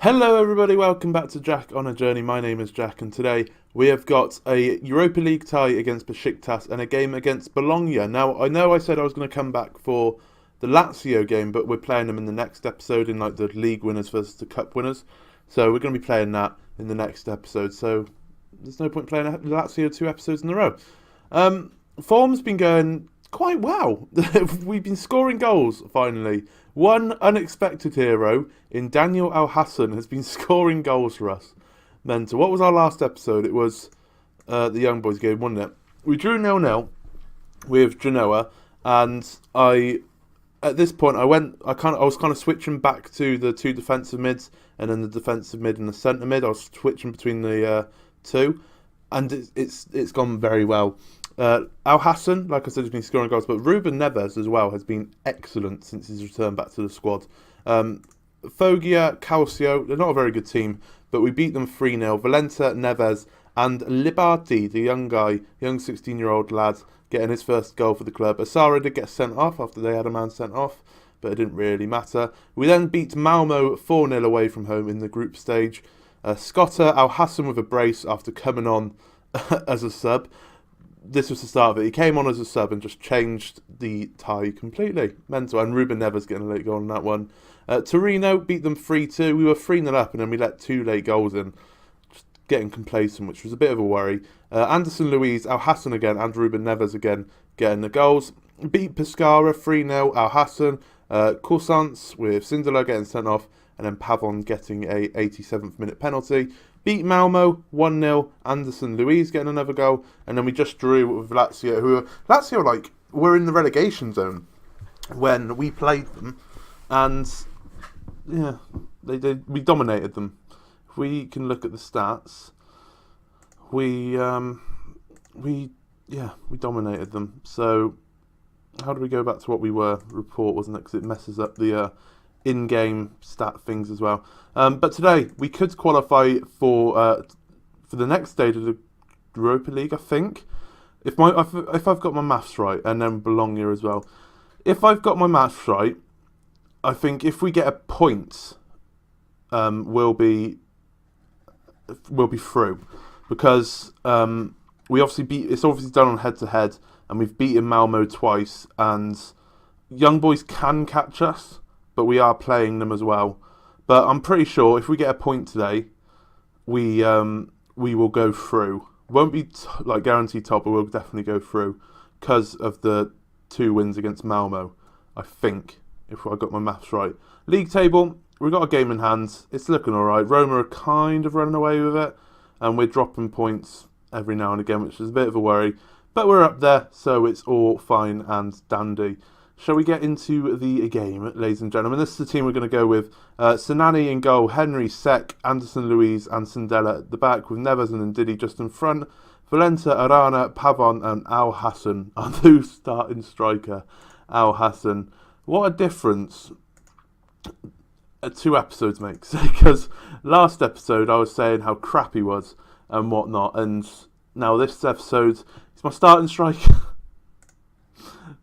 Hello everybody, welcome back to Jack on a Journey. My name is Jack and today we have got a Europa League tie against Besiktas and a game against Bologna. Now, I know I said I was going to come back for the Lazio game, but we're playing them in the next episode in like the league winners versus the cup winners. So we're going to be playing that in the next episode. So there's no point playing Lazio 2 episodes in a row. Form's been going quite well. We've been scoring goals finally. One unexpected hero in Daniel Al-Hassan has been scoring goals for us. Mental. What was our last episode? It was the Young Boys game, wasn't it? We drew 0-0 with Genoa, and at this point I was kind of switching back to the two defensive mids and then the defensive mid and the centre mid. I was switching between the two, and it's gone very well. Al-Hassan, like I said, has been scoring goals, but Ruben Neves as well has been excellent since his return back to the squad. Foggia, Calcio, they're not a very good team, but we beat them 3-0. Valenta, Neves, and Liberti, the young 16-year-old lad, getting his first goal for the club. Asara did get sent off after they had a man sent off, but it didn't really matter. We then beat Malmo 4-0 away from home in the group stage. Scotta, Al-Hassan with a brace after coming on as a sub. This was the start of it. He came on as a sub and just changed the tie completely. Mental. And Ruben Neves getting a late goal on that one. Torino beat them 3-2. We were 3-0 up and then we let 2 late goals in. Just getting complacent, which was a bit of a worry. Anderson Luiz, Al-Hassan again, and Ruben Neves again getting the goals. Beat Pescara 3-0. Al-Hassan. Corsants with Sindelar getting sent off. And then Pavon getting a 87th minute penalty. Beat Malmo 1-0, Anderson Luiz getting another goal, and then we just drew with Lazio, Lazio were in the relegation zone when we played them, and yeah, we dominated them. If we can look at the stats, we dominated them. So how do we go back to what we were? Report, wasn't it? Because it messes up the in-game stat things as well. But today we could qualify for the next stage of the Europa League, I think. If I've got my maths right, and then Bologna as well. If I've got my maths right, I think if we get a point, we'll be through, because we obviously it's obviously done on head-to-head, and we've beaten Malmo twice, and Young Boys can catch us, but we are playing them as well. But I'm pretty sure if we get a point today, we will go through. Won't be guaranteed top, but we'll definitely go through because of the 2 wins against Malmo, I think, if I got my maths right. League table, we've got a game in hand. It's looking all right. Roma are kind of running away with it, and we're dropping points every now and again, which is a bit of a worry. But we're up there, so it's all fine and dandy. Shall we get into the game, ladies and gentlemen? This is the team we're going to go with. Sinani in goal, Henry, Sek, Anderson Luiz and Sindela at the back, with Neves and Ndidi just in front. Valenta, Arana, Pavon and Al-Hassan are the starting striker. Al-Hassan. What a difference 2 episodes makes. Because last episode I was saying how crap he was and whatnot, and now this episode, he's my starting striker.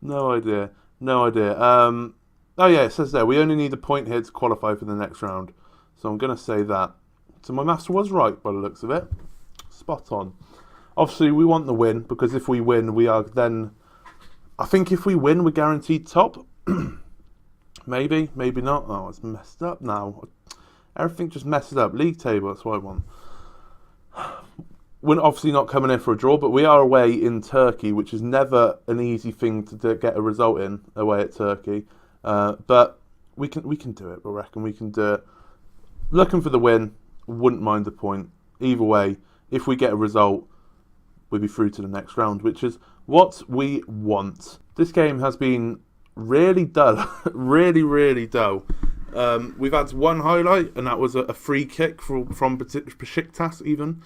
No idea. Oh yeah, it says there, we only need a point here to qualify for the next round. So I'm going to say that. So my maths was right by the looks of it. Spot on. Obviously, we want the win, because if we win, we are then... I think if we win, we're guaranteed top. Maybe not. Oh, it's messed up now. Everything just messes up. League table, that's what I want. We're obviously not coming in for a draw, but we are away in Turkey, which is never an easy thing to get a result in, away at Turkey. But we can do it, I reckon. We can do it. Looking for the win, wouldn't mind the point. Either way, if we get a result, we'll be through to the next round, which is what we want. This game has been really dull. really dull. We've had one highlight, and that was a free kick from Besiktas even,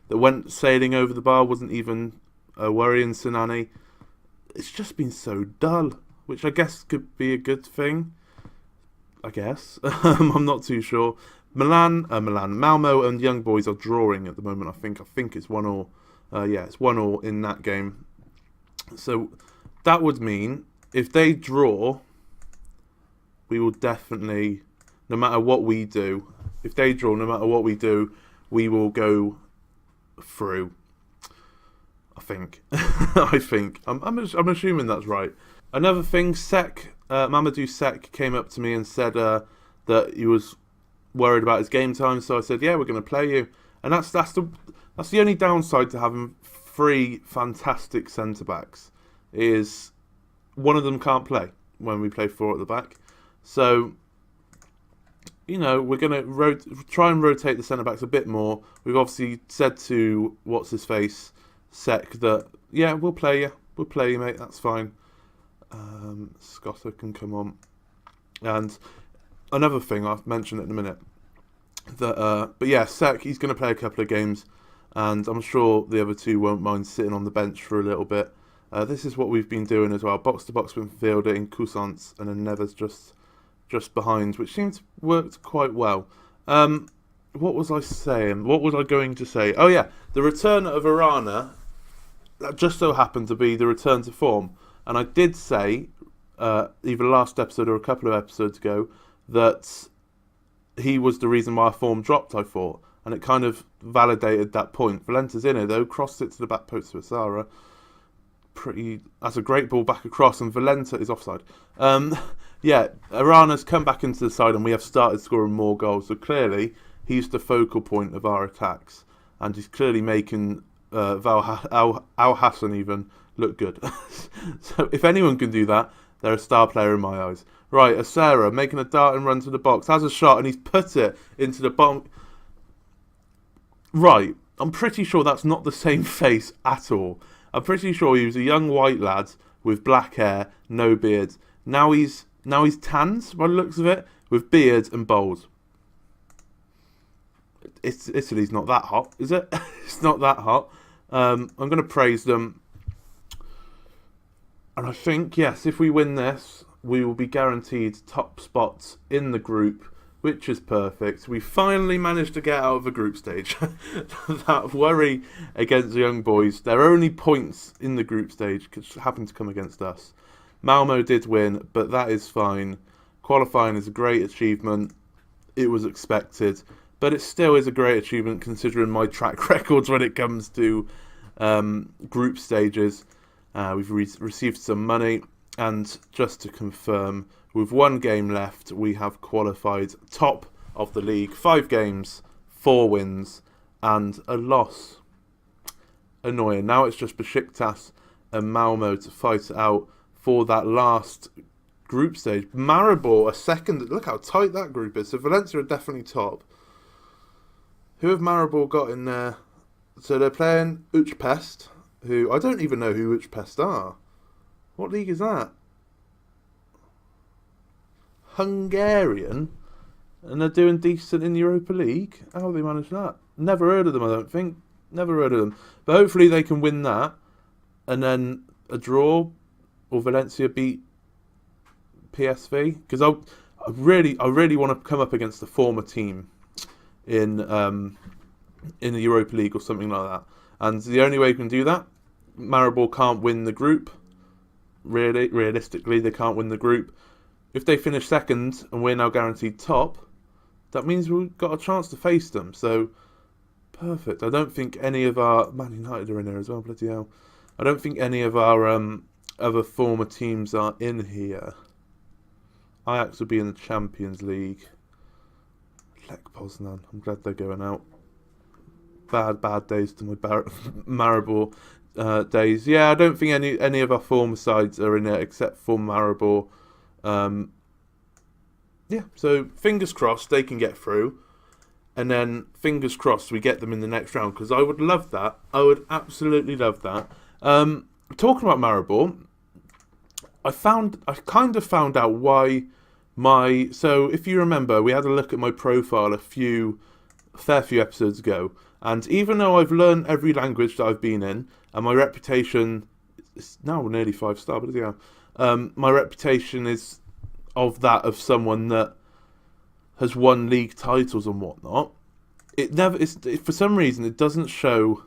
that went sailing over the bar, wasn't even worrying Sinani. It's just been so dull, which I guess could be a good thing. I guess. I'm not too sure. Malmo and Young Boys are drawing at the moment, I think. I think it's 1-1. It's 1-1 in that game. So that would mean if they draw, we will definitely, no matter what we do, If they draw, no matter what we do, we will go through. I think. I'm assuming that's right. Another thing, Mamadou Sek came up to me and said that he was worried about his game time. So I said, yeah, we're going to play you. And that's the only downside to having 3 fantastic centre backs is one of them can't play when we play 4 at the back. So, we're going to try and rotate the centre backs a bit more. We've obviously said to Sek that, yeah, we'll play you, mate. That's fine. Scotta can come on. And another thing, I'll mention it in a minute. But yeah, Sek, he's going to play a couple of games, and I'm sure the other 2 won't mind sitting on the bench for a little bit. This is what we've been doing as well. Box-to-box midfielder in Cousins, and then Neves just behind, which seems to worked quite well. What was I saying? What was I going to say? Oh yeah, the return of Arana, that just so happened to be the return to form. And I did say, either last episode or a couple of episodes ago, that he was the reason why our form dropped, I thought. And it kind of validated that point. Valenta's in it, though. Crossed it to the back post to Asara. That's a great ball back across, and Valenta is offside. Yeah, Arana's come back into the side, and we have started scoring more goals. So clearly, he's the focal point of our attacks. And he's clearly making Al Hassan even look good. So if anyone can do that, they're a star player in my eyes. Right, Asara making a dart and run to the box, has a shot, and he's put it into the bottom. Right, I'm pretty sure that's not the same face at all. I'm pretty sure he was a young white lad with black hair, no beard. Now he's tanned by the looks of it, with beard and bald. Italy's not that hot, is it? It's not that hot. I'm going to praise them. And I think, yes, if we win this, we will be guaranteed top spots in the group, which is perfect. We finally managed to get out of the group stage. That worry against the young boys. Their only points in the group stage happened to come against us. Malmo did win, but that is fine. Qualifying is a great achievement. It was expected. But it still is a great achievement considering my track records when it comes to group stages. We've received some money, and just to confirm, with 1 game left, we have qualified top of the league. 5 games, 4 wins, and a loss. Annoying. Now it's just Besiktas and Malmo to fight it out for that last group stage. Maribor, a second. Look how tight that group is. So Valencia are definitely top. Who have Maribor got in there? So they're playing Újpest, who I don't even know who Újpest are. What league is that? Hungarian? And they're doing decent in the Europa League? How have they managed that? Never heard of them, I don't think. Never heard of them. But hopefully they can win that. And then a draw, or Valencia beat PSV. Because I really want to come up against the former team in the Europa League or something like that. And the only way we can do that, Maribor can't win the group. Realistically, they can't win the group. If they finish second and we're now guaranteed top, that means we've got a chance to face them. So, perfect. I don't think any of our... Man United are in there as well, bloody hell. I don't think any of our other former teams are in here. Ajax will be in the Champions League. Lech Poznan. I'm glad they're going out. Bad days to my Maribor days. Yeah, I don't think any of our former sides are in it except for Maribor. Yeah, so fingers crossed they can get through. And then fingers crossed we get them in the next round, because I would love that. I would absolutely love that. Talking about Maribor, I kind of found out why so if you remember, we had a look at my profile a fair few episodes ago, and even though I've learned every language that I've been in, and my reputation is now nearly 5-star, but yeah, my reputation is of someone that has won league titles and whatnot. For some reason it doesn't show.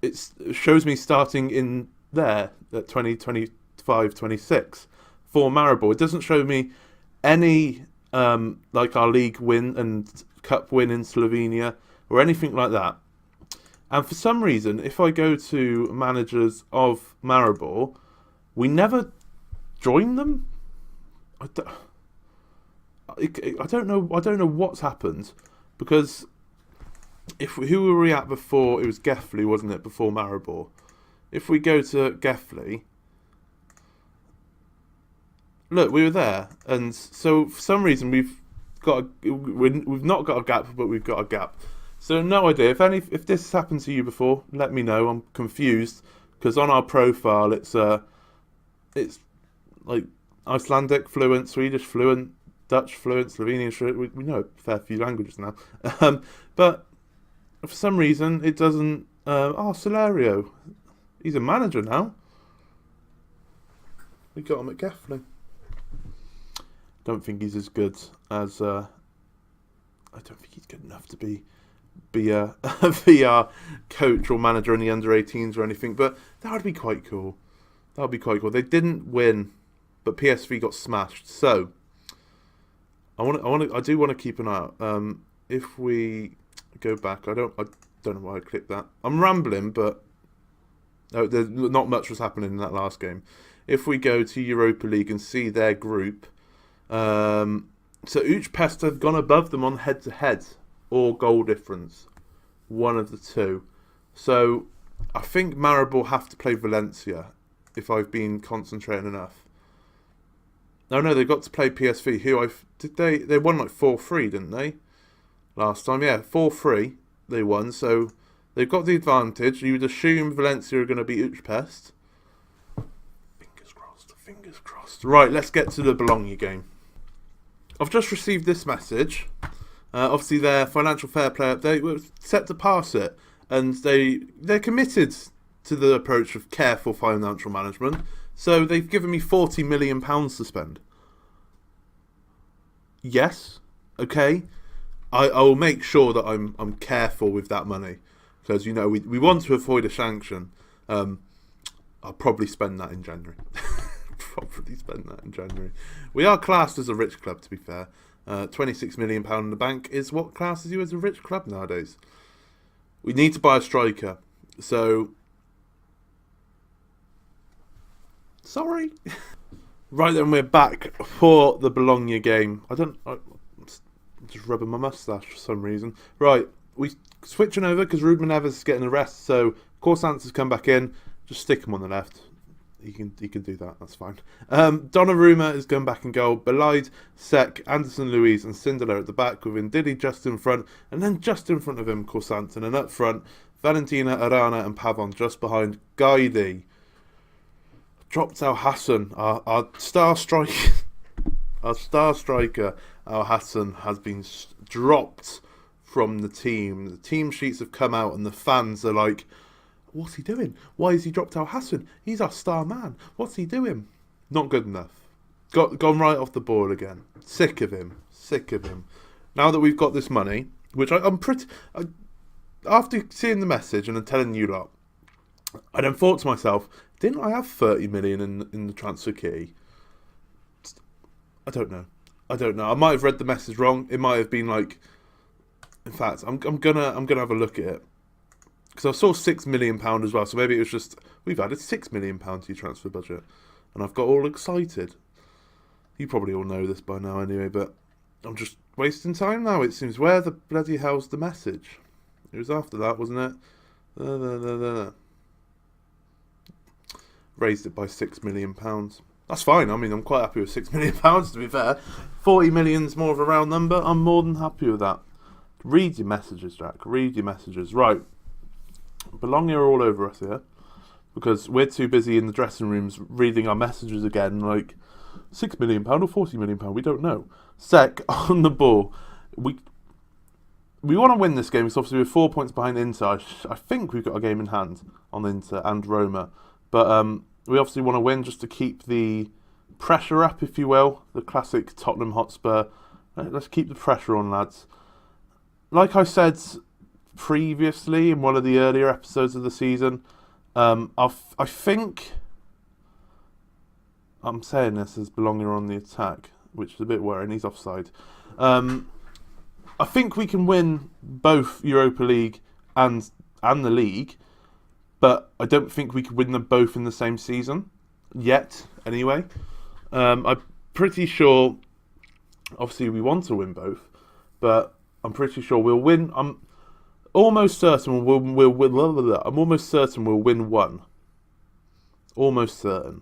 It shows me starting in there at 2025, 26 for Maribor. It doesn't show me any like our league win and cup win in Slovenia or anything like that. And for some reason, if I go to managers of Maribor, we never join them. I don't know what's happened, because who were we at before? It was Gefle, wasn't it, before Maribor? If we go to Gefle, look, we were there, and so for some reason we've not got a gap, but we've got a gap. So no idea. If this has happened to you before, let me know. I'm confused because on our profile it's like Icelandic fluent, Swedish fluent, Dutch fluent, Slovenian fluent. We know a fair few languages now, but for some reason it doesn't. Solario, he's a manager now. We got him at Gefle. Don't think he's as good as. I don't think he's good enough to be a VR coach or manager in the under-18s or anything, but that would be quite cool. That would be quite cool. They didn't win, but PSV got smashed. So I do want to keep an eye out. If we go back, I don't know why I clicked that. I'm rambling, but there's not much was happening in that last game. If we go to Europa League and see their group, so Utrecht have gone above them on head-to-head or goal difference, one of the two. So I think Maribor have to play Valencia, if I've been concentrating enough. No, they got to play PSV. They won like 4-3, didn't they? Last time, yeah, 4-3 they won. So they've got the advantage. You would assume Valencia are going to beat Utrecht. Fingers crossed. Right, let's get to the Bologna game. I've just received this message. Obviously, their financial fair play update was set to pass it, and they're committed to the approach of careful financial management. So they've given me £40 million to spend. Yes, okay. I will make sure that I'm careful with that money, because we want to avoid a sanction. I'll probably spend that in January. We are classed as a rich club, to be fair. £26 million in the bank is what classes you as a rich club nowadays. We need to buy a striker. So, sorry. Right then, we're back for the Bologna game. I'm just rubbing my moustache for some reason. Right, we switching over because Ruben Neves is getting a rest. So, Corsant has come back in. Just stick him on the left. He can do that. That's fine. Donnarumma is going back in goal. Belaid, Sek, Anderson, Luiz, and Sindelar at the back, with Ndidi just in front, and then just in front of him, Corsant, and then up front, Valentina, Arana, and Pavon just behind Gaidi. Dropped Al Hassan, our star striker. Our star striker, Al Hassan, has been dropped from the team. The team sheets have come out, and the fans are like, what's he doing? Why has he dropped Al Hassan? He's our star man. What's he doing? Not good enough. Gone right off the ball again. Sick of him. Now that we've got this money, which after seeing the message and then telling you lot, I then thought to myself, didn't I have 30 million in the transfer key? I don't know. I might have read the message wrong. It might have been like, in fact, I'm gonna have a look at it. Because I saw £6 million as well, so maybe it was just, we've added £6 million to your transfer budget. And I've got all excited. You probably all know this by now anyway, but I'm just wasting time now, it seems. Where the bloody hell's the message? It was after that, wasn't it? Raised it by £6 million. That's fine, I mean, I'm quite happy with £6 million, to be fair. 40 million's more of a round number, I'm more than happy with that. Read your messages, Jack, read your messages. Right. Bologna are all over us here because we're too busy in the dressing rooms reading our messages again, like £6 million or £40 million, we don't know. Sek on the ball. We want to win this game because obviously we're 4 points behind Inter. I think we've got a game in hand on Inter and Roma, but we obviously want to win just to keep the pressure up, if you will. The classic Tottenham Hotspur. Let's keep the pressure on, lads. Like I said previously in one of the earlier episodes of the season, I think I'm saying this as Bologna on the attack. which is a bit worrying. He's offside. I think we can win both Europa League and the league, but I don't think we could win them both in the same season yet. Anyway, I'm pretty sure. Obviously, we want to win both, but I'm pretty sure we'll win. I'm almost certain we'll win. I'm almost certain we'll win one. Almost certain.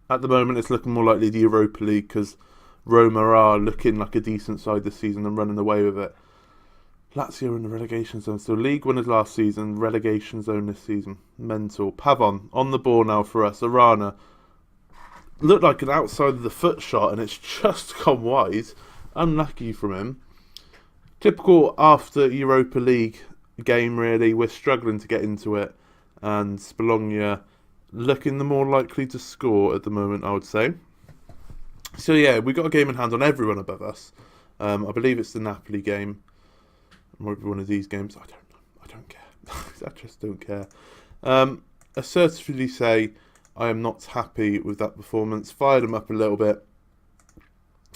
At the moment, it's looking more likely the Europa League because Roma are looking like a decent side this season and running away with it. Lazio in the relegation zone. So league winners last season, relegation zone this season. Mental. Pavon on the ball now for us. Arana looked like an outside of the foot shot and it's just gone wide. Unlucky from him. Typical after Europa League game really. We're struggling to get into it and Bologna looking the more likely to score at the moment, I would say. So yeah, we got a game in hand on everyone above us. I believe it's the Napoli game. It might be one of these games. I don't know. I don't care. I just don't care. Assertively say I am not happy with that performance. Fired them up a little bit,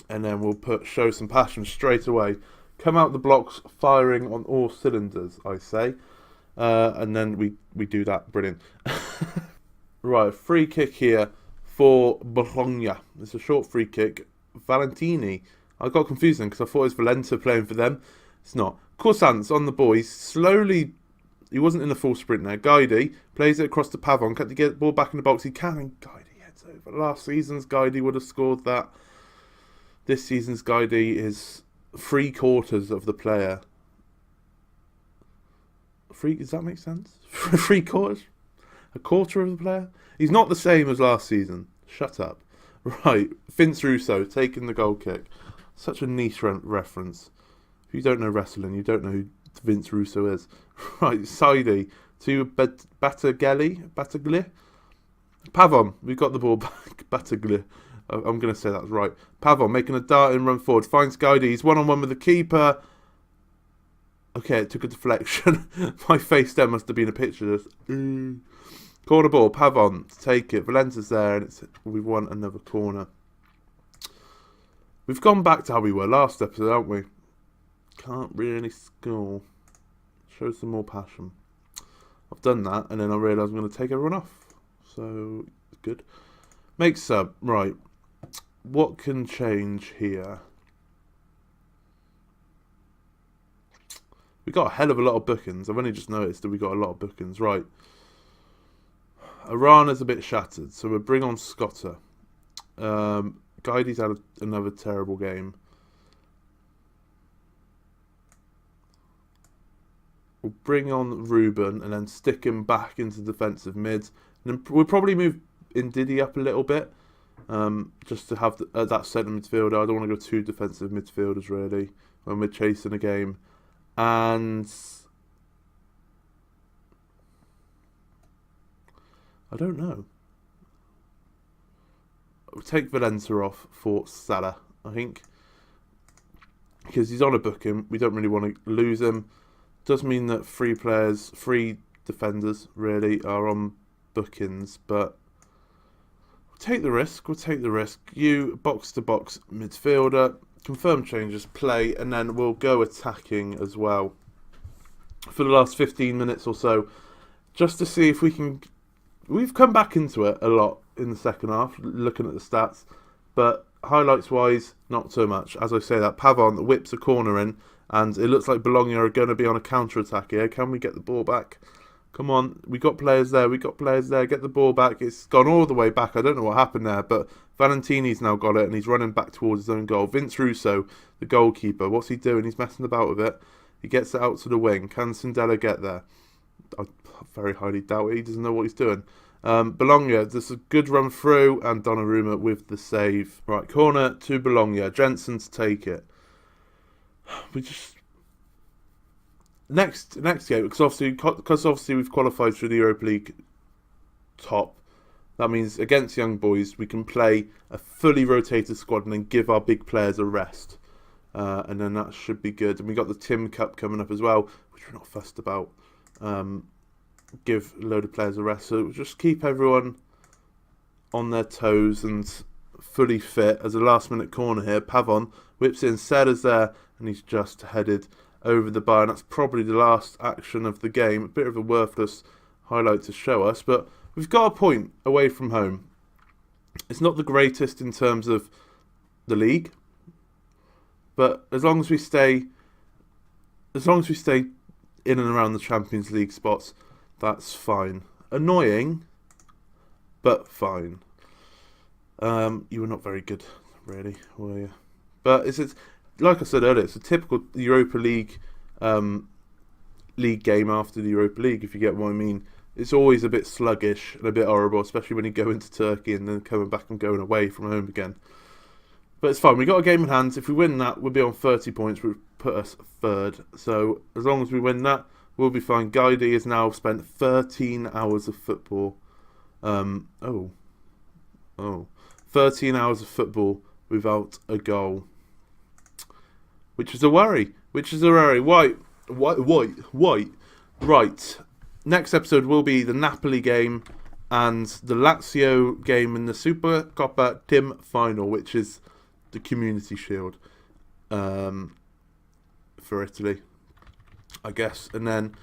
and then we'll show some passion straight away. Come out the blocks firing on all cylinders, I say, and then we do that. Brilliant. Right, free kick here for Bologna. It's a short free kick. Valentini. I got confused because I thought it was Valenta playing for them. It's not. Corsant's on the ball. He's slowly... He wasn't in the full sprint there. Guidi plays it across to Pavon. Can't he get the ball back in the box? He can, and Guidi heads over. Last season's Guidi would have scored that. This season's Guidi is 3/4 of the player. Does that make sense? 3/4? A quarter of the player? He's not the same as last season. Shut up. Right, Vince Russo taking the goal kick. Such a niche reference. If you don't know wrestling, you don't know who Vince Russo is. Right, Saidi to Battaglia. Pavon, we've got the ball back. Battaglia. I'm going to say that's right. Pavon making a darting run forward. Finds Guidi. He's one-on-one with the keeper. Okay, it took a deflection. My face there must have been a picture of this. Corner ball, Pavon to take it. Valenta's there, and we've won another corner. We've gone back to how we were last episode, haven't we? Can't really score. Show some more passion. I've done that, and then I realised I'm going to take everyone off. So, good. Make sub. Right. What can change here? We got a hell of a lot of bookings. I've only just noticed that we got a lot of bookings. Right. Arana's a bit shattered, so we'll bring on Scotta. Guidi's had another terrible game. We'll bring on Ruben and then stick him back into defensive mid. And then we'll probably move Ndidi up a little bit, just to have that centre midfielder. I don't want to go two defensive midfielders really when we're chasing a game. And I don't know. We'll take Valenta off for Salah, I think. Because he's on a booking. We don't really want to lose him. Does mean that three defenders, really, are on bookings. But we'll take the risk. You, box-to-box midfielder. Confirm changes, play. And then we'll go attacking as well. For the last 15 minutes or so. Just to see if we can... We've come back into it a lot in the second half, looking at the stats, but highlights-wise, not so much. As I say that, Pavon whips a corner in, and it looks like Bologna are going to be on a counter-attack here. Can we get the ball back? Come on, we got players there, get the ball back. It's gone all the way back. I don't know what happened there, but Valentini's now got it, and he's running back towards his own goal. Vince Russo, the goalkeeper, what's he doing? He's messing about with it. He gets it out to the wing. Can Sindela get there? I very highly doubt it. He doesn't know what he's doing. Bologna, there's a good run through, and Donnarumma with the save. Right, corner to Bologna. Jensen to take it. We just next game, because obviously we've qualified for the Europa League top. That means against Young Boys we can play a fully rotated squad and then give our big players a rest, and then that should be good. And we got the Tim Cup coming up as well, which we're not fussed about. Give a load of players a rest, so just keep everyone on their toes and fully fit as a last-minute corner here. Pavon whips it in, Serra's there, and he's just headed over the bar, and that's probably the last action of the game. A bit of a worthless highlight to show us, but we've got a point away from home. It's not the greatest in terms of the league, but as long as we stay in and around the Champions League spots, that's fine. Annoying, but fine. You were not very good, really, were you? But it's like I said earlier, it's a typical Europa League league game after the Europa League, if you get what I mean. It's always a bit sluggish and a bit horrible, especially when you go into Turkey and then coming back and going away from home again. But it's fine. We got a game in hand. If we win that, we'll be on 30 points, which would put us third. So as long as we win that, we'll be fine. Guidi has now spent 13 hours of football. 13 hours of football without a goal, which is a worry. White. Right. Next episode will be the Napoli game and the Lazio game in the Supercoppa Team final, which is the Community Shield for Italy, I guess. And then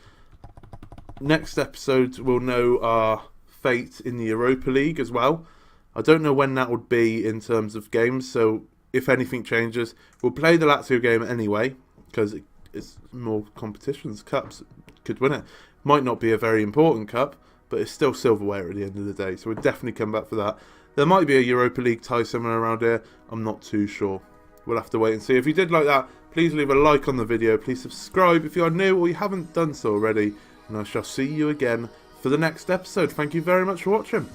next episode we'll know our fate in the Europa League as well. I don't know when that would be in terms of games, so if anything changes, we'll play the Lazio game anyway, because it's more competitions. Cups could win it. Might not be a very important cup, but it's still silverware at the end of the day, so we'll definitely come back for that. There might be a Europa League tie somewhere around here. I'm not too sure. We'll have to wait and see. If you did like that, please leave a like on the video. Please subscribe if you are new or you haven't done so already. And I shall see you again for the next episode. Thank you very much for watching.